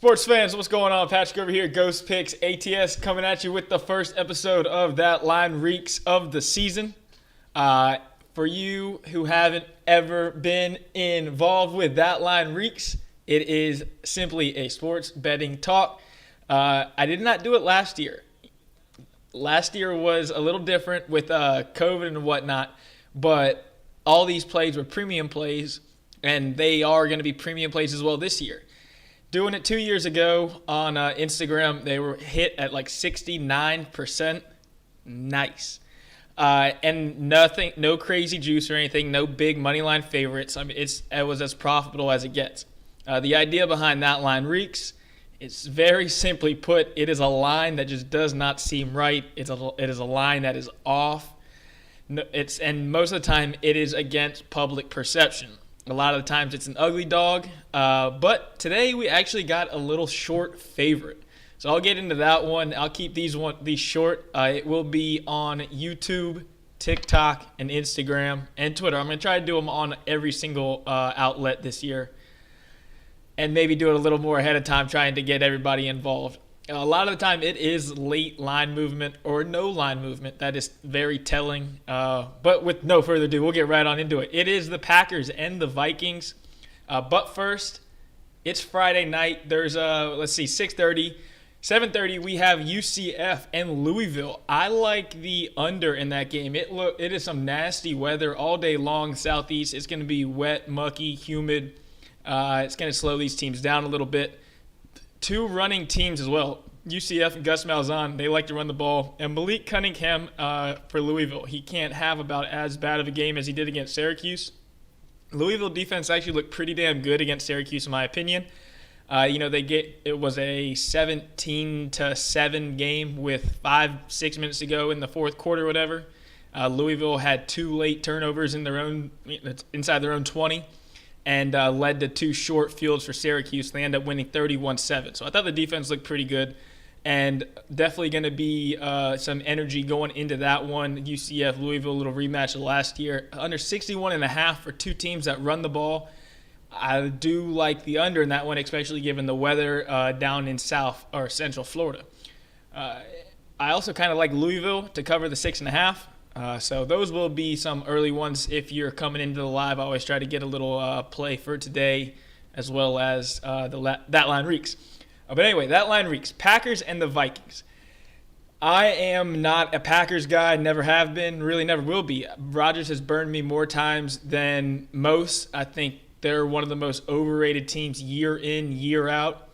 Sports fans, what's going on? Patrick over here, Ghost Picks ATS, coming at you with the first episode of that Line Reeks of the season. For you who haven't ever been involved with that Line Reeks, it is simply a sports betting talk. I did not do it last year. Last year was a little different with COVID and whatnot, but all these plays were premium plays, and they are going to be premium plays as well this year. Doing it 2 years ago on Instagram, they were hit at like 69%. Nice. And nothing, no crazy juice or anything, no big money line favorites. I mean, it was as profitable as it gets. The idea behind that Line Reeks, it's very simply put, it is a line that just does not seem right. It is a line that is off. And most of the time, it is against public perception. A lot of the times it's an ugly dog, but today we actually got a little short favorite. So I'll get into that one. I'll keep these short. It will be on YouTube, TikTok, and Instagram, and Twitter. I'm going to try to do them on every single outlet this year, and maybe do it a little more ahead of time, trying to get everybody involved. A lot of the time it is late line movement or no line movement. That is very telling. But with no further ado, we'll get right on into it. It is the Packers and the Vikings. But first, it's Friday night. There's, 6:30. 7:30, we have UCF and Louisville. I like the under in that game. It is some nasty weather all day long. Southeast, it's going to be wet, mucky, humid. It's going to slow these teams down a little bit. Two running teams as well. UCF and Gus Malzahn, they like to run the ball. And Malik Cunningham for Louisville. He can't have about as bad of a game as he did against Syracuse. Louisville defense actually looked pretty damn good against Syracuse, in my opinion. It was a 17-7 game with 5-6 minutes to go in the fourth quarter or whatever. Louisville had two late turnovers inside their own 20. And led to two short fields for Syracuse. They end up winning 31-7. So I thought the defense looked pretty good, and definitely going to be some energy going into that one. UCF, Louisville, little rematch of last year. Under 61.5 for two teams that run the ball. I do like the under in that one, especially given the weather down in South or Central Florida. I also kind of like Louisville to cover the 6.5. So those will be some early ones. If you're coming into the live, I always try to get a little play for today, as well as that Line Reeks. But anyway, that Line Reeks. Packers and the Vikings. I am not a Packers guy, never have been, really never will be. Rodgers has burned me more times than most. I think they're one of the most overrated teams year in, year out.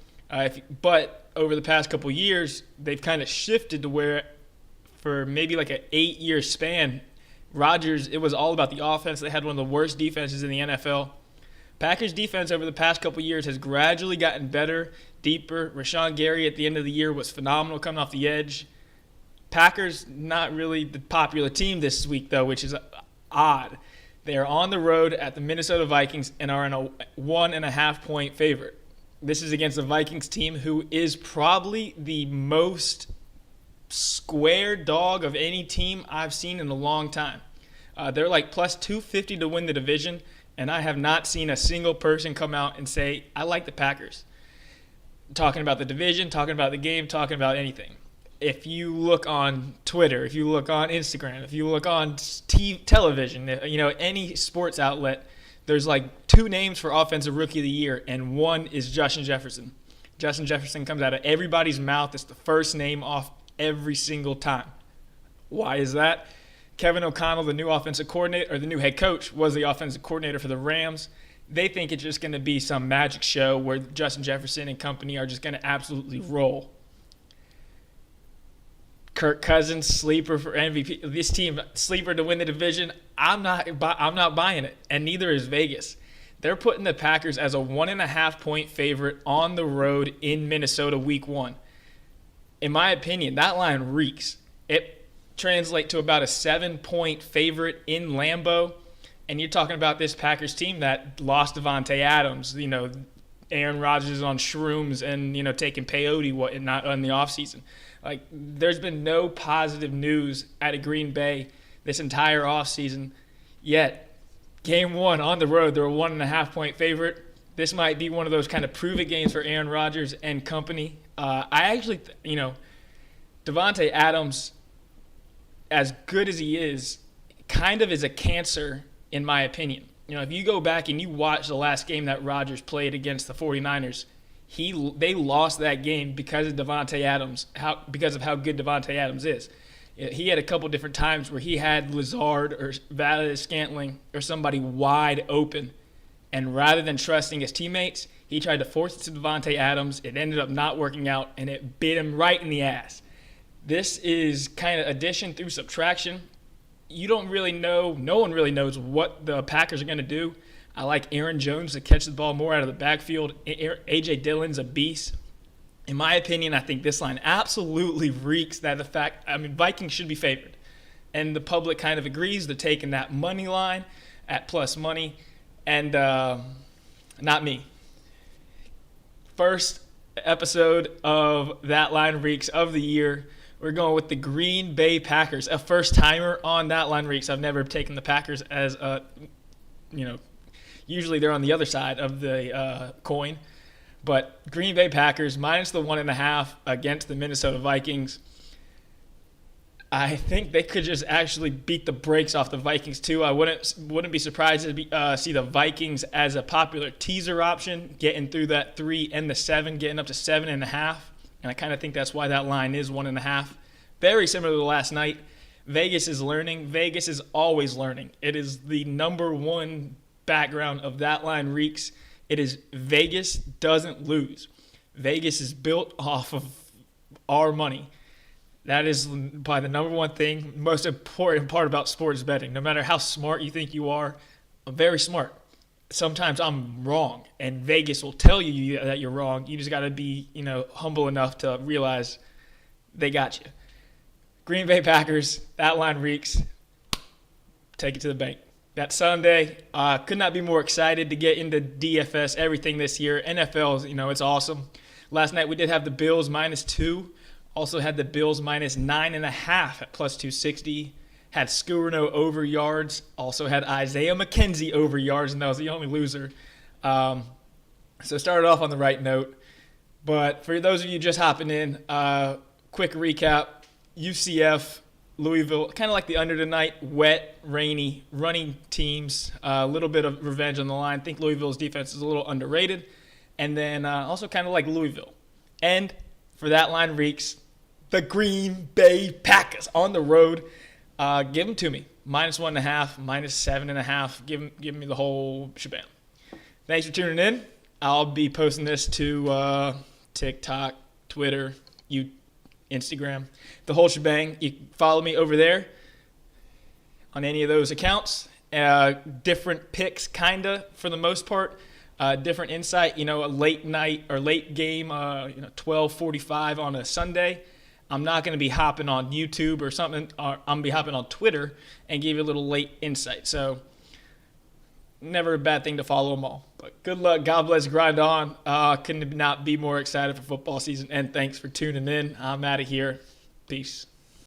But over the past couple years, they've kind of shifted to where for maybe like an 8-year span, Rodgers, it was all about the offense. They had one of the worst defenses in the NFL. Packers defense over the past couple years has gradually gotten better, deeper. Rashawn Gary at the end of the year was phenomenal coming off the edge. Packers, not really the popular team this week, though, which is odd. They are on the road at the Minnesota Vikings and are in a 1.5-point favorite. This is against the Vikings team, who is probably the most square dog of any team I've seen in a long time. They're like plus 250 to win the division, and I have not seen a single person come out and say, I like the Packers. Talking about the division, talking about the game, talking about anything. If you look on Twitter, if you look on Instagram, if you look on television, any sports outlet, there's like two names for Offensive Rookie of the Year, and one is Justin Jefferson. Justin Jefferson comes out of everybody's mouth. It's the first name off every single time. Why is that? Kevin O'Connell, the new offensive coordinator, or the new head coach, was the offensive coordinator for the Rams. They think it's just going to be some magic show where Justin Jefferson and company are just going to absolutely roll. Kirk Cousins, sleeper for MVP. This team, sleeper to win the division. I'm not buying it, and neither is Vegas. They're putting the Packers as a 1.5-point favorite on the road in Minnesota week 1. In my opinion, that line reeks. It translates to about a 7-point favorite in Lambeau. And you're talking about this Packers team that lost Devontae Adams. Aaron Rodgers is on shrooms and, taking peyote not in the offseason. Like, there's been no positive news out of Green Bay this entire offseason. Yet, game 1 on the road, they're a 1.5-point favorite. this might be one of those kind of prove it games for Aaron Rodgers and company. I actually, Devontae Adams, as good as he is, kind of is a cancer in my opinion. If you go back and you watch the last game that Rodgers played against the 49ers, they lost that game because of Devontae Adams, because of how good Devontae Adams is. He had a couple different times where he had Lazard or Valdes-Scantling or somebody wide open, and rather than trusting his teammates, he tried to force it to Devontae Adams. It ended up not working out, and it bit him right in the ass. This is kind of addition through subtraction. You don't really know, no one really knows what the Packers are going to do. I like Aaron Jones to catch the ball more out of the backfield. A.J. Dillon's a beast. In my opinion, I think this line absolutely reeks that the fact, Vikings should be favored. And the public kind of agrees. They're taking that money line at plus money. And not me. First episode of That Line Reeks of the year. We're going with the Green Bay Packers. A first-timer on That Line Reeks. I've never taken the Packers as a, usually they're on the other side of the coin. But Green Bay Packers minus the 1.5 against the Minnesota Vikings. I think they could just actually beat the brakes off the Vikings too. I wouldn't be surprised to see the Vikings as a popular teaser option, getting through that 3 and the 7, getting up to 7.5. And I kind of think that's why that line is 1.5. Very similar to last night. Vegas is learning. Vegas is always learning. It is the number one background of That Line Reeks. It is Vegas doesn't lose. Vegas is built off of our money. That is probably the number one thing, most important part about sports betting. No matter how smart you think you are, I'm very smart. Sometimes I'm wrong, and Vegas will tell you that you're wrong. You just got to be, humble enough to realize they got you. Green Bay Packers, That Line Reeks. Take it to the bank. That Sunday, could not be more excited to get into DFS, everything this year. NFL, it's awesome. Last night we did have the Bills -2. Also had the Bills -9.5 at plus 260. Had Skurno over yards. Also had Isaiah McKenzie over yards, and that was the only loser. So started off on the right note. But for those of you just hopping in, quick recap. UCF, Louisville, kind of like the under tonight, wet, rainy, running teams. A little bit of revenge on the line. I think Louisville's defense is a little underrated. And then also kind of like Louisville. And for That Line Reeks, the Green Bay Packers on the road. Give them to me. -1.5, -7.5. Give me the whole shebang. Thanks for tuning in. I'll be posting this to TikTok, Twitter, Instagram, the whole shebang. You can follow me over there on any of those accounts. Different picks, kinda for the most part. Different insight. A late night or late game. 12:45 on a Sunday. I'm not going to be hopping on YouTube or something. Or I'm going to be hopping on Twitter and give you a little late insight. So never a bad thing to follow them all. But good luck. God bless. Grind on. Couldn't not be more excited for football season. And thanks for tuning in. I'm out of here. Peace.